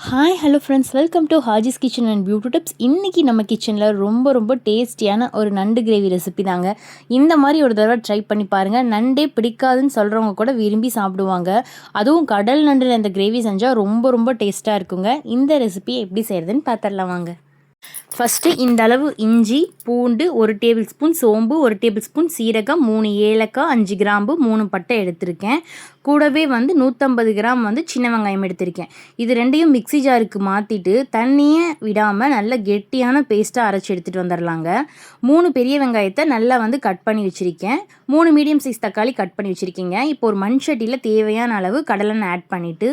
Hi hello friends, welcome to Haji's kitchen and beauty tips. இன்றைக்கி நம்ம கிச்சனில் ரொம்ப டேஸ்டியான ஒரு நண்டு கிரேவி ரெசிபி தாங்க. இந்த மாதிரி ஒரு தடவை ட்ரை பண்ணி பாருங்கள். நண்டே பிடிக்காதுன்னு சொல்கிறவங்க கூட விரும்பி சாப்பிடுவாங்க. அதுவும் கடல் நண்டில் இந்த கிரேவி செஞ்சால் ரொம்ப டேஸ்ட்டாக இருக்குங்க. இந்த ரெசிபியை எப்படி செய்கிறதுன்னு பார்த்துடலாம் வாங்க. ஃபஸ்ட்டு இந்த அளவு இஞ்சி பூண்டு 1 டேபிள் ஸ்பூன், சோம்பு 1 டேபிள் ஸ்பூன், சீரகம் 3 ஏலக்காய் 5 கிராம்பு 3 பட்டை எடுத்திருக்கேன். கூடவே 150 கிராம் சின்ன வெங்காயம் எடுத்திருக்கேன். இது ரெண்டையும் மிக்ஸி ஜாருக்கு மாற்றிட்டு தண்ணியை விடாமல் நல்ல கெட்டியான பேஸ்ட்டாக அரைச்சி எடுத்துகிட்டு வந்துடலாங்க. 3 பெரிய வெங்காயத்தை நல்லா கட் பண்ணி வச்சுருக்கேன். 3 மீடியம் சைஸ் தக்காளி கட் பண்ணி வச்சுருக்கீங்க. இப்போ ஒரு மண் சட்டியில் தேவையான அளவு கடலெண்ணெய் ஆட் பண்ணிவிட்டு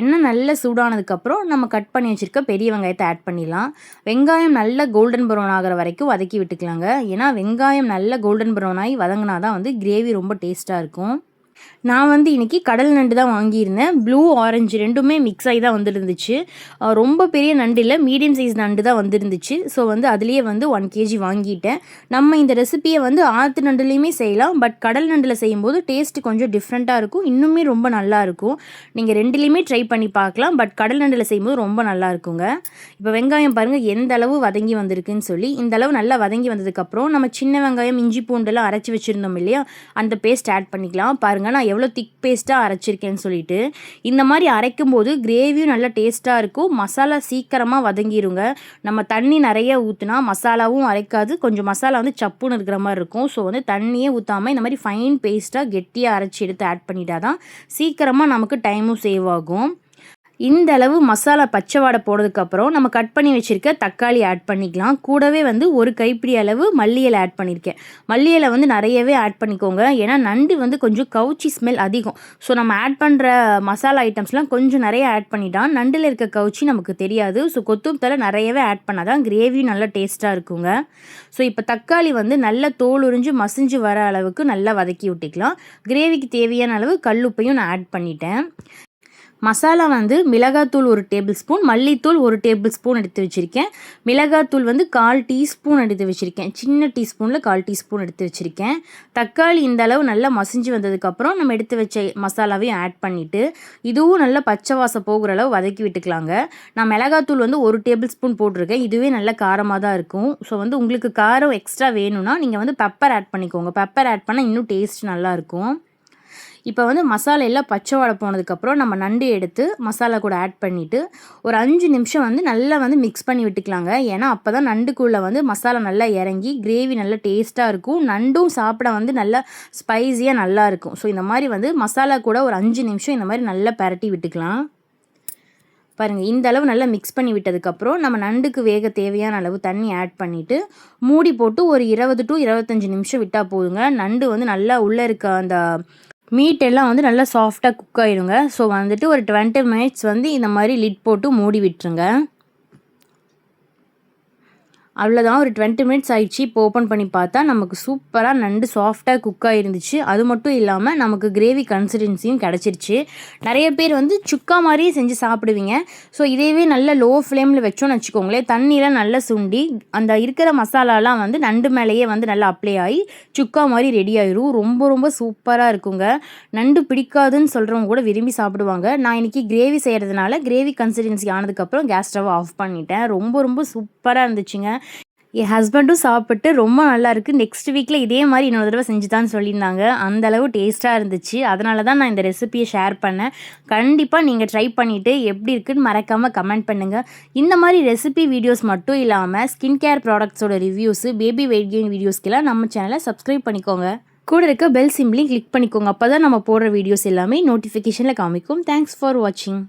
எண்ணெய் நல்லா சூடானதுக்கப்புறம் நம்ம கட் பண்ணி வச்சுருக்க பெரிய வெங்காயத்தை ஆட் பண்ணிடலாம். வெங்காயம் நல்லா கோல்டன் ப்ரௌன் ஆகிற வரைக்கும் வதக்கி விட்டுக்கலாங்க. ஏன்னா வெங்காயம் நல்லா கோல்டன் ப்ரௌன் ஆகி வதங்கினா தான் கிரேவி ரொம்ப டேஸ்ட்டாக இருக்கும். நான் இன்றைக்கி கடல் நண்டு தான் வாங்கியிருந்தேன். ப்ளூ ஆரஞ்சு ரெண்டுமே மிக்ஸ் ஆகி தான் வந்துருந்துச்சு. ரொம்ப பெரிய நண்டு இல்லை, மீடியம் சைஸ் நண்டு தான் வந்துருந்துச்சு. ஸோ அதுலேயே 1 கேஜி வாங்கிட்டேன். நம்ம இந்த ரெசிப்பியை ஆற்று நண்டுலேயுமே செய்யலாம். பட் கடல் நண்டில் செய்யும்போது டேஸ்ட்டு கொஞ்சம் டிஃப்ரெண்ட்டாக இருக்கும், இன்னுமே ரொம்ப நல்லாயிருக்கும். நீங்கள் ரெண்டுலேயுமே ட்ரை பண்ணி பார்க்கலாம். பட் கடல் நண்டில் செய்யும்போது ரொம்ப நல்லா இருக்குங்க. இப்போ வெங்காயம் பாருங்கள் எந்த அளவு வதங்கி வந்திருக்குன்னு சொல்லி. இந்த அளவு நல்லா வதங்கி வந்ததுக்கப்புறம் நம்ம சின்ன வெங்காயம் இஞ்சி பூண்டெல்லாம் அரைச்சி வச்சுருந்தோம் இல்லையா, அந்த பேஸ்ட் ஆட் பண்ணிக்கலாம். பாருங்கள் நான் எவ்வளோ திக் பேஸ்ட்டாக அரைச்சிருக்கேன்னு சொல்லிட்டு. இந்த மாதிரி அரைக்கும் போது கிரேவியும் நல்லா டேஸ்ட்டாக இருக்கும். மசாலா சீக்கிரமாக வதங்கிடுங்க. நம்ம தண்ணி நிறைய ஊற்றினா மசாலாவும் அரைக்காது, கொஞ்சம் மசாலா சப்புன்னு இருக்கிற மாதிரி இருக்கும். ஸோ தண்ணியே ஊற்றாமல் இந்த மாதிரி ஃபைன் பேஸ்ட்டாக கெட்டியாக அரைச்சி எடுத்து ஆட் பண்ணிட்டா தான் சீக்கிரமாக நமக்கு டைமும் சேவ் ஆகும். இந்த அளவு மசாலா பச்சை வாடை போடுறதுக்கப்புறம் நம்ம கட் பண்ணி வச்சுருக்க தக்காளி ஆட் பண்ணிக்கலாம். கூடவே ஒரு கைப்பிடி அளவு மல்லி இலை ஆட் பண்ணியிருக்கேன். மல்லி இலை நிறையவே ஆட் பண்ணிக்கோங்க. ஏன்னா நண்டு கொஞ்சம் கவுச்சி ஸ்மெல் அதிகம். ஸோ நம்ம ஆட் பண்ணுற மசாலா ஐட்டம்ஸ்லாம் கொஞ்சம் நிறைய ஆட் பண்ணிட்டால் நண்டில் இருக்க கவுச்சி நமக்கு தெரியாது. ஸோ கொத்தமல்லி நிறையவே ஆட் பண்ணால் தான் கிரேவியும் நல்லா டேஸ்ட்டாக இருக்குங்க. ஸோ இப்போ தக்காளி நல்லா தோல் உறிஞ்சு மசிஞ்சு வர அளவுக்கு நல்லா வதக்கி விட்டுக்கலாம். கிரேவிக்கு தேவையான அளவு கல்லுப்பையும் நான் ஆட் பண்ணிட்டேன். மசாலா மிளகாத்தூள் 1 டேபிள் ஸ்பூன், மல்லித்தூள் 1 டேபிள் ஸ்பூன் எடுத்து வச்சுருக்கேன். மிளகாத்தூள் 1/4 டீஸ்பூன் எடுத்து வச்சுருக்கேன். சின்ன டீஸ்பூனில் 1/4 டீஸ்பூன் எடுத்து வச்சுருக்கேன். தக்காளி இந்த அளவு நல்லா மசிஞ்சு வந்ததுக்கப்புறம் நம்ம எடுத்து வச்ச மசாலாவையும் ஆட் பண்ணிவிட்டு இதுவும் நல்லா பச்சை வாசம் போகிற அளவு வதக்கி விட்டுக்கலாங்க. நான் மிளகாத்தூள் 1 டேபிள் ஸ்பூன் போட்டிருக்கேன். இதுவே நல்ல காரமாக தான் இருக்கும். ஸோ உங்களுக்கு காரம் எக்ஸ்ட்ரா வேணும்னா நீங்கள் பெப்பர் ஆட் பண்ணிக்கோங்க. பெப்பர் ஆட் பண்ணால் இன்னும் டேஸ்ட் நல்லாயிருக்கும். இப்போ மசாலா எல்லாம் பச்சை வாடை போனதுக்கப்புறம் நம்ம நண்டு எடுத்து மசாலா கூட ஆட் பண்ணிவிட்டு ஒரு 5 நிமிஷம் நல்லா மிக்ஸ் பண்ணி விட்டுக்கலாங்க. ஏன்னா அப்போ தான் நண்டுக்குள்ளே மசாலா நல்லா இறங்கி கிரேவி நல்லா டேஸ்ட்டாக இருக்கும். நண்டும் சாப்பிட நல்லா ஸ்பைஸியாக நல்லாயிருக்கும். ஸோ இந்த மாதிரி மசாலா கூட ஒரு 5 நிமிஷம் இந்த மாதிரி நல்லா பரட்டி விட்டுக்கலாம். பாருங்கள் இந்த அளவு நல்லா மிக்ஸ் பண்ணி விட்டதுக்கப்புறம் நம்ம நண்டுக்கு வேக தேவையான அளவு தண்ணி ஆட் பண்ணிவிட்டு மூடி போட்டு ஒரு 20 to 25 நிமிஷம் விட்டால் போதுங்க. நண்டு நல்லா உள்ளே இருக்க அந்த மீட் எல்லாம் நல்லா சாஃப்டாக குக் ஆகிடுங்க. ஸோ ஒரு 20 மினிட்ஸ் இந்த மாதிரி லிட் போட்டு மூடி விட்டுருங்க. அவ்வளோதான், ஒரு 20 மினிட்ஸ் ஆயிடுச்சு. இப்போ ஓப்பன் பண்ணி பார்த்தா நமக்கு சூப்பராக நண்டு சாஃப்டாக குக் ஆகிருந்துச்சு. அது மட்டும் இல்லாமல் நமக்கு கிரேவி கன்சிஸ்டன்சியும் கிடச்சிருச்சு. நிறைய பேர் சுக்கா மாதிரியே செஞ்சு சாப்பிடுவீங்க. ஸோ இதேவே நல்ல லோ ஃப்ளேமில் வச்சோன்னு வச்சுக்கோங்களேன், தண்ணியெலாம் நல்லா சுண்டி அந்த இருக்கிற மசாலாலாம் நண்டு மேலேயே நல்லா அப்ளை ஆகி சுக்கா மாதிரி ரெடி ஆயிரும். ரொம்ப சூப்பராக இருக்குங்க. நண்டு பிடிக்காதுன்னு சொல்கிறவங்க கூட விரும்பி சாப்பிடுவாங்க. நான் இன்றைக்கி கிரேவி செய்கிறதுனால கிரேவி கன்சிஸ்டன்சி ஆனதுக்கப்புறம் கேஸ் ஸ்டவ் ஆஃப் பண்ணிட்டேன். ரொம்ப சூப்பராக இருந்துச்சுங்க. என் ஹஸ்பண்டும் சாப்பிட்டு ரொம்ப நல்லா இருக்குது, நெக்ஸ்ட் வீக்கில் இதே மாதிரி இன்னொரு தடவை செஞ்சு தான் சொல்லியிருந்தாங்க. அந்தளவு டேஸ்ட்டாக இருந்துச்சு. அதனால தான் நான் இந்த ரெசிபியை ஷேர் பண்ணேன். கண்டிப்பாக நீங்கள் ட்ரை பண்ணிவிட்டு எப்படி இருக்குன்னு மறக்காமல் கமெண்ட் பண்ணுங்கள். இந்த மாதிரி ரெசிபி வீடியோஸ் மட்டும் இல்லாமல் ஸ்கின் கேர் ப்ராடக்ட்ஸோட ரிவ்யூஸு, பேபி வெயிட் கெயின் வீடியோஸ்க்கெல்லாம் நம்ம சேனலை சப்ஸ்கிரைப் பண்ணிக்கோங்க. கூட இருக்க பெல் சிம்பிளையும் கிளிக் பண்ணிக்கோங்க. அப்போ தான் நம்ம போடுற வீடியோஸ் எல்லாமே நோட்டிஃபிகேஷனில் காமிக்கும். தேங்க்ஸ் ஃபார் வாட்சிங்.